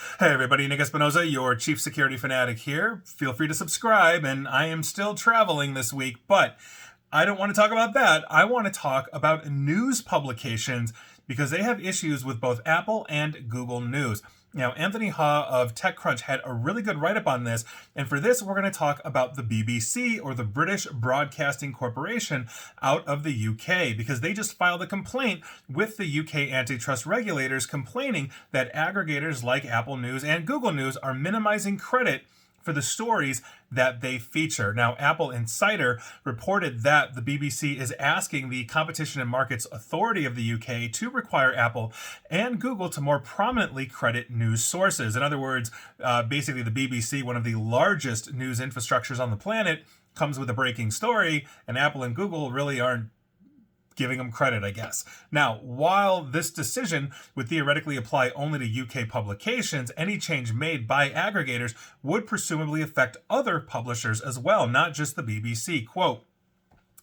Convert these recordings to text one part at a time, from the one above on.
Hey everybody, Nick Espinoza, your chief security fanatic here. Feel free to subscribe, and I am still traveling this week, but I don't want to talk about that. I want to talk about news publications because they have issues with both Apple and Google News. Now, Anthony Ha of TechCrunch had a really good write-up on this, and for this, we're going to talk about the BBC, or the British Broadcasting Corporation, out of the UK, because they just filed a complaint with the UK antitrust regulators complaining that aggregators like Apple News and Google News are minimizing credit for the stories that they feature. Now, Apple Insider reported that the BBC is asking the Competition and Markets Authority of the UK to require Apple and Google to more prominently credit news sources. In other words, basically the BBC, one of the largest news infrastructures on the planet, comes with a breaking story, and Apple and Google really aren't giving them credit, I guess. Now, while this decision would theoretically apply only to UK publications, any change made by aggregators would presumably affect other publishers as well, not just the BBC. Quote,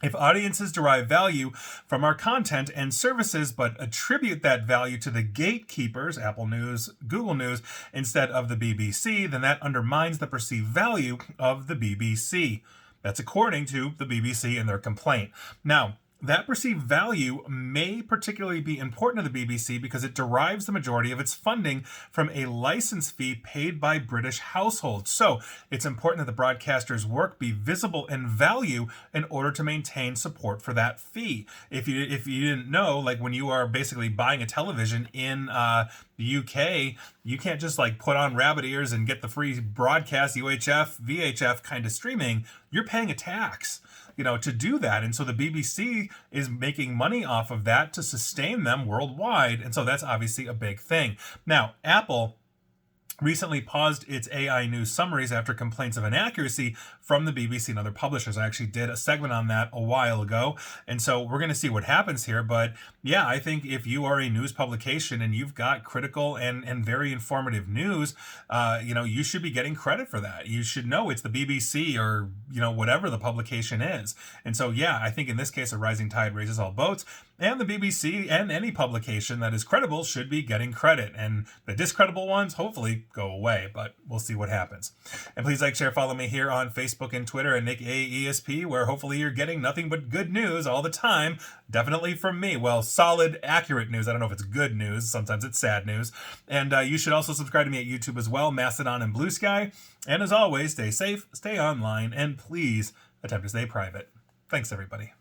"If audiences derive value from our content and services but attribute that value to the gatekeepers, Apple News, Google News, instead of the BBC, then that undermines the perceived value of the BBC." That's according to the BBC in their complaint. Now, that perceived value may particularly be important to the BBC because it derives the majority of its funding from a license fee paid by British households. So it's important that the broadcaster's work be visible in value in order to maintain support for that fee. If you didn't know, like when you are basically buying a television in the UK, you can't just like put on rabbit ears and get the free broadcast UHF, VHF kind of streaming. You're paying a tax, to do that. And so the BBC is making money off of that to sustain them worldwide. And so that's obviously a big thing. Now, Apple recently paused its AI news summaries after complaints of inaccuracy from the BBC and other publishers. I actually did a segment on that a while ago, and so we're going to see what happens here. But yeah, I think if you are a news publication and you've got critical and very informative news, you should be getting credit for that. You should know it's the BBC or whatever the publication is. And so yeah, I think in this case, a rising tide raises all boats. And the BBC and any publication that is credible should be getting credit. And the discreditable ones, hopefully, go away. But we'll see what happens. And please like, share, follow me here on Facebook and Twitter at Nick AESP, where hopefully you're getting nothing but good news all the time. Definitely from me. Well, solid, accurate news. I don't know if it's good news. Sometimes it's sad news. And you should also subscribe to me at YouTube as well, Mastodon and Blue Sky. And as always, stay safe, stay online, and please attempt to stay private. Thanks, everybody.